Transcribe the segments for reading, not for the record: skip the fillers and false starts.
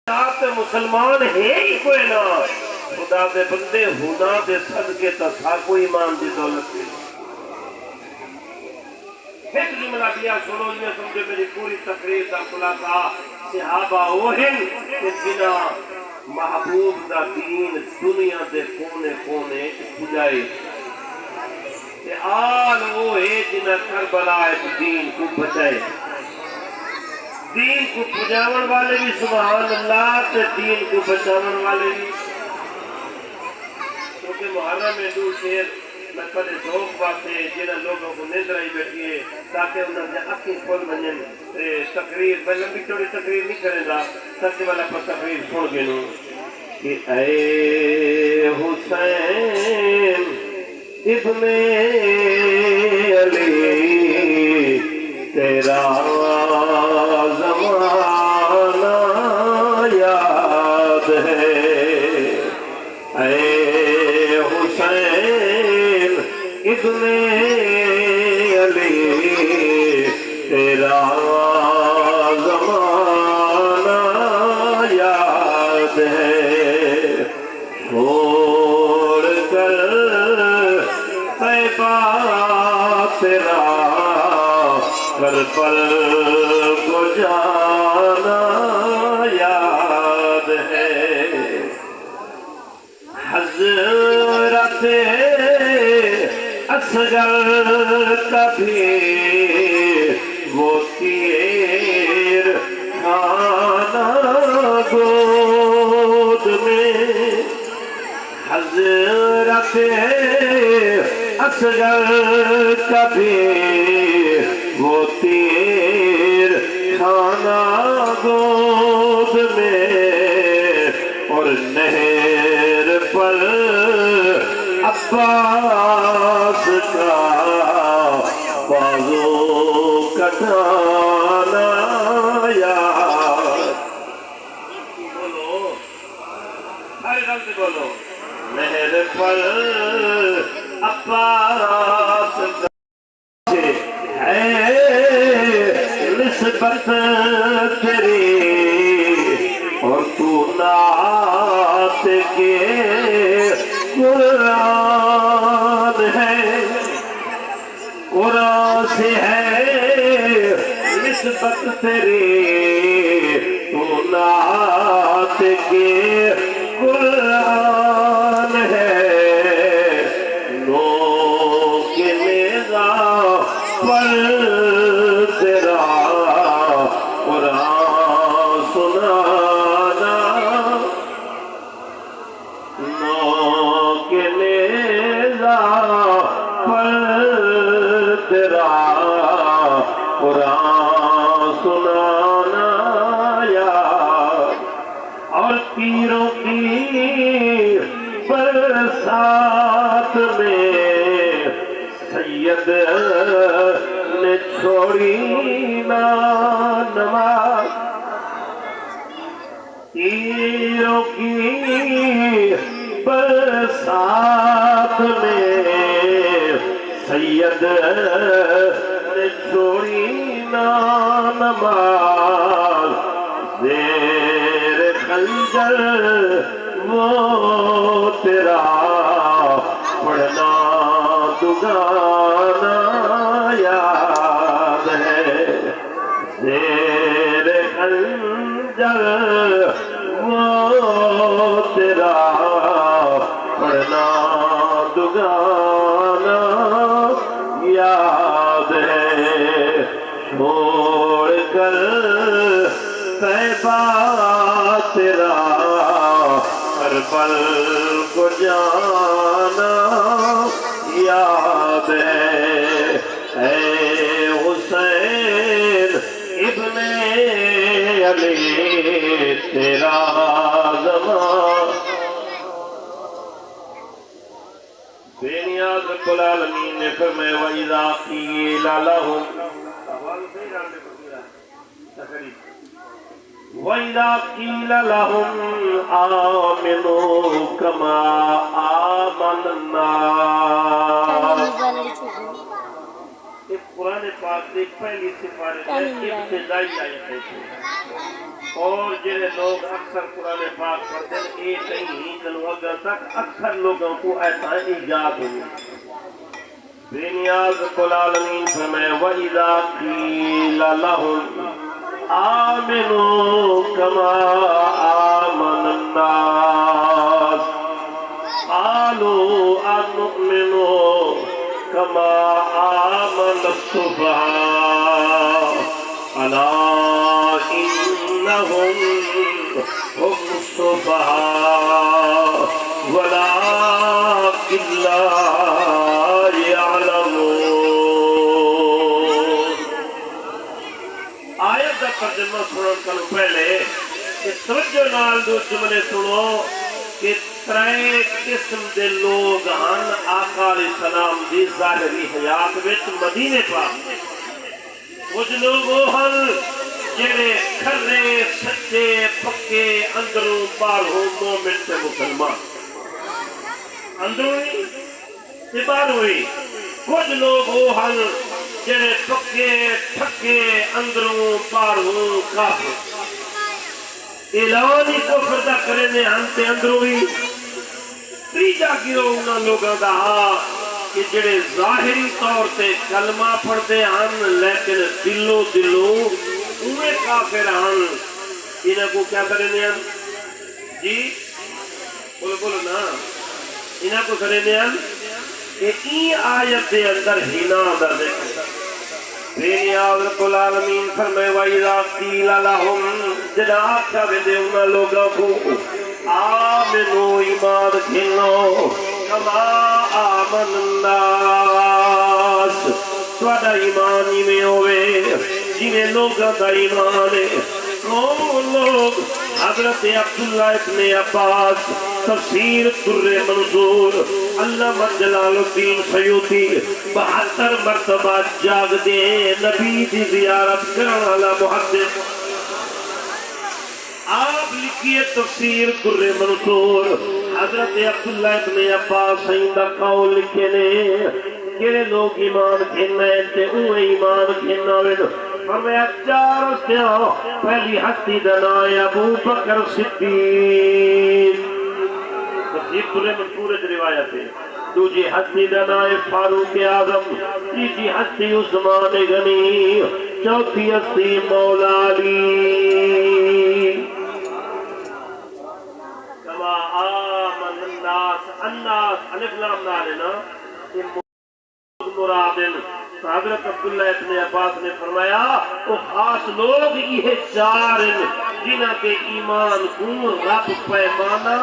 آپ مسلمان ہے ہی کوئی نہ خدا دے بندے ہونا دے صدقے تا کوئی ایمان دی دولت نہیں ایک جملہ دیا سنو یہ سمجھے میری پوری تقریر دا خلاصہ صحابہ وہ ہیں کہ جنا محبوب دا دین دنیا دے کونے کونے پجائے کہ آل وہ ہے جنہ کربلا ایک دین کو بچائے دین کو پجاون والے بھی سبحان اللہ تے دین کو بچاون والے بھی کیونکہ محرم میں دو شیر میں پہلے ذوق واسطے جنہاں لوگوں کو نیندر آئی بیٹھی ہے تاکہ انہوں نے اکھی کھول بنیں تقریر میں لمبی چوڑی تقریر نہیں کرے گا سچ والا پر تقریر چھوڑ گئے کہ اے حسین ابن علی تیرا زمانہ یاد ہے اے حسین ابن علی تیرا زمانہ یاد ہے چھوڑ کر طیبہ تیرا کربل کو جانا یاد ہے حضرت اصغر کا بھی وہ تیر کھانا گود میں حضرت اصغر کا بھی وہ تیر کھانا گود میں اور نہر پر عباس کا بازو کٹانا یاد بولو ہر غلط بولو نہر پر عباس کا نسبت تیری اور تو نعت کے قرآن ہے قرآن سے ہے نسبت تیری تو نعت کے قرآن ہے نو کے نیزہ پر تیرا قرآن سنانا نو کے نیزہ پر تیرا قرآن سنانا یاد اور تیروں کی برسات میں سید نے چھوڑی نا نماز تیروں کی برسات میں سید نے چھوڑی نا نماز زیر خنجر وہ تیرا پڑھنا دگانا یاد ہے زیر خنجر وہ تیرا پڑھنا دگانا یاد ہے چھوڑ کر طیبہ تیرا کربل کو جانا یاد ہے اے حسین ابن علی تیرا زمان بے نیاز رب العالمین نے فرمایا وَإِذَا قِيلَ لَهُمْ وَإِذَا قِيلَ لَهُمْ آمِنُوا كَمَا آمَنَ النَّاسُ قرآن پاک سے پہلی سفارش ابتدائی آیت ہے اور جڑے لوگ اکثر قرآن پاک پڑھتے ہیں یہ نہیں چلو اگر تک اکثر لوگوں کو ایسا ایجاد ہوئی بے نیاز رب العالمین فرمائے وَإِذَا قِيلَ لَهُمْ آمِنُوا كَمَا آمَنَ النَّاسُ قَالُوا أَنُؤْمِنُ كَمَا آمَنَ السُّفَهَاءُ أَلَا إِنَّهُمْ هُمُ السُّفَهَاءُ وَلَكِنْ لَا يَعْلَمُونَ۔ آیت کا ترجمہ سنن کرو پہلے کہ توجہ نال دو جملے سنو کہ ترے قسم دے لوگ ہن آقا علیہ السلام دی ظاہری حیات وچ مدینے پاک کچھ لوگ وہ ہن جڑے کھرے سچے پکے اندروں باہروں مومن تے مسلمان اندروں تے باہروں کچھ لوگ وہ ہن جڑے پکے ٹھکے اندروں باہروں کافر اعلان ہی کفر دا کرے نے ہن تے اندروں ہی تیجا گروہ انہاں لوگاں دا کہ جڑے ظاہری طور تے کلمہ پڑھتے ہن لیکن دلوں اوے کافر ہن انہاں کو کیا کرے نے ہن جی بولو نا انہاں کو کرے نے ہن کہ این آیت دے اندر ہنا دا ذکر بے نیاز رب العالمین فرمائے وَإِذَا قِيلَ لَهُمْ جدا آکھا ویندے انہاں لوگوں کو آمنو ایمان کھنو کما آمن الناس تھوڑا ایمان ہی میں ہوئے جنہیں لوگوں کا ایمان ہے کون لوگ حضرت عبداللہ ابن عباس تفسیر در منصور علامہ جلال الدین سیوطی 72 مرتبہ جاگ دے نبی دی زیارت کرن والا محدث آپ لکھیے تفسیر در منصور حضرت عبداللہ ابن عباس سیندہ قول لکھے نے کیڑے لوگ ایمان کھینا ہے تے اوہ ایمان کھینا وین فرمایا چار استیاں پہلی ہستی دنائے ابو بکر صدیق تفسیر در منصور روایت ہے دوجی ہستی دنائے فاروق اعظم تیجی ہستی عثمان غنی چوتھی ہستی مولا علی کما آمن الناس الف لام نال ہے نا مرادن حضرت عبداللہ ابن عباس نے فرمایا وہ خاص لوگ یہ چار جنہ کے ایمان کو رب پیمانہ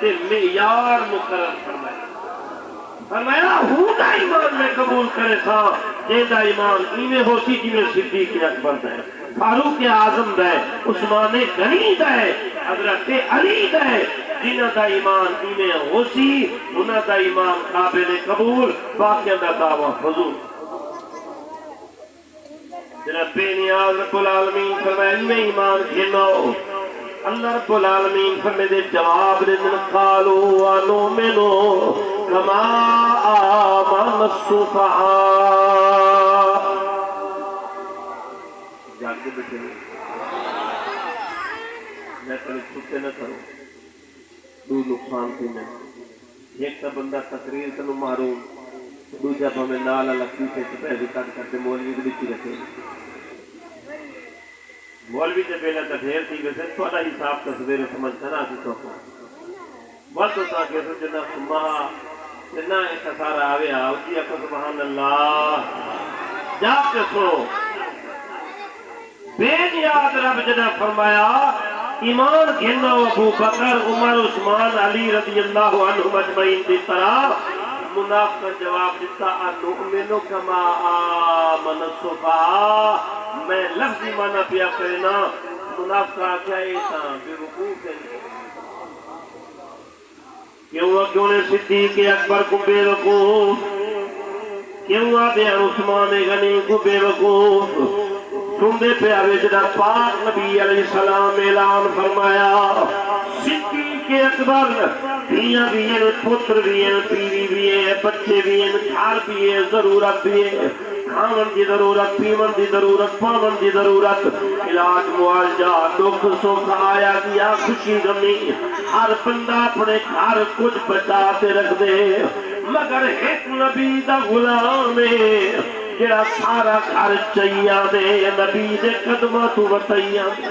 تے معیار مقرر فرمایا ہونا ایمان میں قبول کرے تھا جیدہ ایمان ایمیں ہو سی جی میں صدیق اکبر ہے فاروق اعظم ہے عثمان غنی ہے حضرت علی ہے جنہ دا ایمان ایمیں ہو سی انہ دا ایمان قابل قبول باقیہ دا دعویٰ فضول جناب بے نیاز رب العالمین فرمائے میں ایمان کھینو اللہ رب العالمین فرمائے دے جواب دے من قالو ونؤمنو کما آمن السفہاء جاگ کے بیٹھے میں کل چھتے نہ کروں دو نقصان کی میں ایک تا بندہ تقریر کنو محروم دوجہ ہمیں نالا لکھی سے پہلی کٹ کرتے مولوی بھی لکھی رکھے مولوی سے پہلے تا ڈھیر تھی ویسے تھوڑا حساب تصویر سمجھ کرنا سی تو بس ہوتا کہ تو جنہ سمہا جنہ ایک سارا آوے آؤ جی اکا سبحان اللہ جاپ کے سو بے نیاد رب جنہ فرمایا ایمان گھننا ابو بکر عمر عثمان علی رضی اللہ عنہ مجمعین دی طرح منافق جواب دیتا انؤمنو کما آمن السفہاء میں لفظی معنی پیا کرنا منافق کیا ایسا بے وقوف ہے کیوں نے صدیق اکبر کو بے وقوف کیوں آدھے عثمان غنی کو بے وقوف سندے پہ آوے جدا پاک نبی علیہ السلام اعلان فرمایا صدیق اکبر دھیاں بھی ہیں پتر بھی ہیں پیری بھی ہیں بچے بھی ہیں گھر بھی ہیں ضرورت بھی ہیں کھاون دی ضرورت، پیون دی ضرورت، پاون دی ضرورت، علاج معالجہ، دکھ سکھ آیا گیا، خوشی غمی، ہر بندہ اپنے گھر کچھ بچا کے رکھ دے، مگر ایک نبی دا غلام ہے جڑا سارا گھر چاہیے دے، نبی دے قدمہ تو بتائیاں دے۔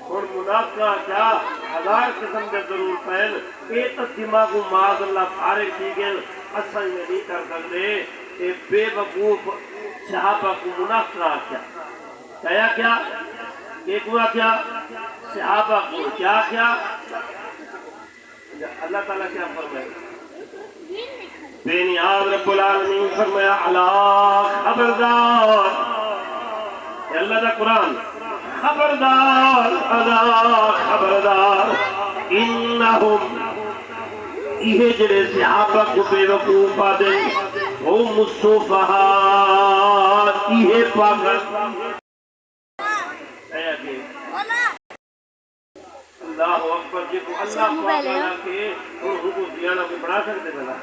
اور منافقہ کیا ہزار قسم کے ضرور پہن، اے تو دماغ و معاذ اللہ سارے کی گئے اصل میں نہیں کر سکتے۔ اے بے وقوف صحابہ کو منافقہ کیا کیا ایک ہوا کیا صحابہ کو کیا اللہ تعالیٰ کیا فرمائے؟ بے نیاز رب العالمین فرمایا اللہ خبردار، اللہ دا قرآن خبردار، اللہ خبردار، انہم یہ جڑے صحابہ کو بے وقوف آدھے ہم الصفہاء یہ پاگل اللہ اکبر جی کو اللہ پاگل کے کو دیانا کو بڑھا سکتے بلا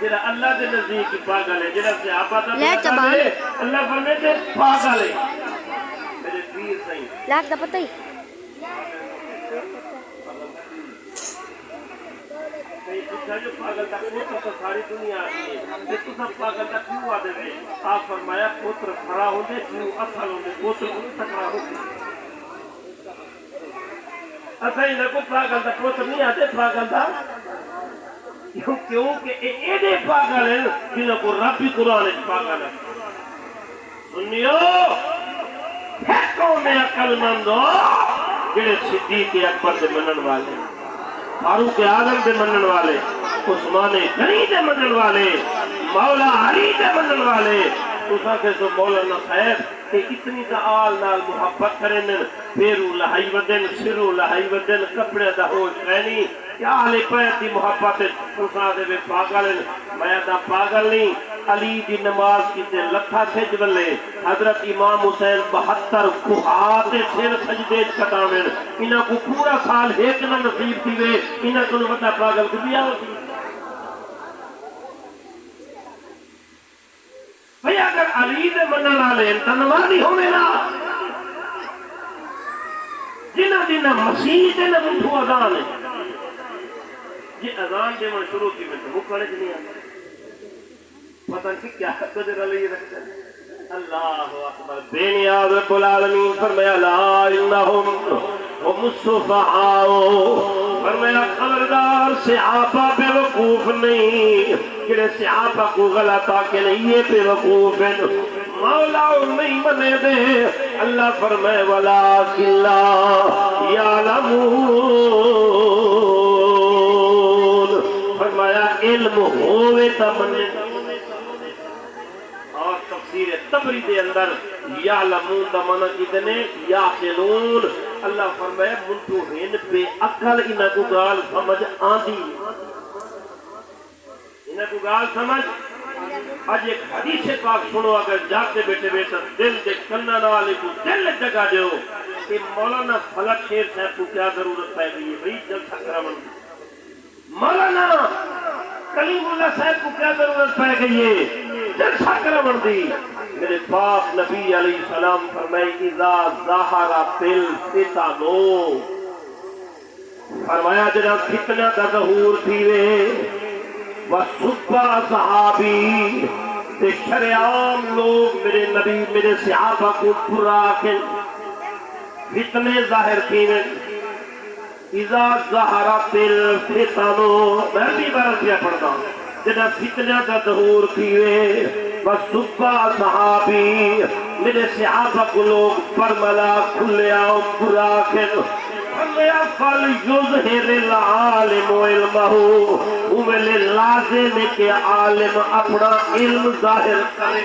جڑا اللہ دے نزدیک کی پاگل ہے، جڑا صحابہ دا پاگل ہے، اللہ فرمے تے پاگل ہے۔ میرے پیر صحیح لاکھ دا پتہ ہی جو پاگل دا پوتر تو ساری دنیا آتی ہے، یہ تو سب پاگل دا کیوں آدھے گئے؟ آپ فرمایا پوتر کھڑا ہوندے کیوں اصل ہوندے پوتر کو تکڑا ہوندے اصل ہی نکو پاگل دا پوتر نہیں آتے پاگل دا کیونکہ ایڈے پاگل ہیں جنہوں کو رب بھی قرآن پاگل ہے۔ سنیو پھیکوں میں عقل مندو جنہیں صدیق اکبر دے منن والے، فاروق اعظم دے منن والے، عثمان غنی دے منن والے، مولا علی دے منن والے، تُسا کے سو مولانا صاحب کہ اتنی تا آل نال محبت کریں، پیرو لہائی ودن، سرو لہائی ودن، کپڑے دا ہوش رہنی، کیا علی پیت دی محبت تُسا دے بے پاگل ہیں، میں دا پاگل نہیں۔ علی دی نماز کی تے لکھا سج ولے، حضرت امام حسین 72 کوہات سر سجدے کٹاویں، انہاں کو پورا سال ایک نہ نصیب تھیوے، انہاں کو بتا پاگل کو دیا ہوتی۔ بھئی اگر علی دے منن والے تنواری ہوئے نا، جنہ مسیح دے نہ منٹھو اذان ہے، یہ اذان دے من شروع کی میں تو کھڑے نہیں آتا، پتہ نہیں کیا قدر علی رکھتے ہیں۔ اللہ اکبر، بے نیاز رب العالمین فرمایا لا انہم ہم الصفہاء، فرمایا خبردار صحابہ بے وقوف نہیں، جنہیں صحابہ کو غلطا کہ نہیں یہ بے وقوف ہیں، مولا نہیں منے دے۔ اللہ فرمائے وَلَٰكِن لَّا يَعْلَمُونَ، فرمایا علم ہوئے تا منے۔ اور تفسیر تبری دے اندر یعلمون دا معنی کتنے یعقلون، اللہ فرمائے منتو ہن بے عقل انہاں کو گال سمجھ آندی، انہاں کو گال سمجھ۔ آج ایک حدیث پاک سنو، اگر جاتے بیٹے بیٹا دل دے کننا نالے کو دل جگہ دیو کہ مولانا فلک شیر صاحب کو کیا ضرورت پہ گئی ہے بھئی جلسہ کرامن، مولانا کلیم اللہ صاحب کو کیا ضرورت پہ گئی ہے جلسہ کرامن دی۔ میرے پاک نبی علیہ السلام فرمائے اذا ظاہرت الفتن، فرمایا جنہا فتنہ دا ظہور تھیوے وَصُبَّا صحابی تے شریعام لوگ میرے نبی میرے صحابہ کو پورا کے فتنے ظاہر کیویں اذا ظہرت الفتن، میں بھی بارہ پیا پڑھتا ہوں جنہا فتنہ دا ظہور تھیوے وَصُبَّا صحابی میرے صحابہ کو لوگ پرملا کھلے آؤ پورا کے فَلْيُظْهِرِ الْعَالِمُ عِلْمَهُ، وہ لازم ہے کہ عالم اپنا علم ظاہر کرے۔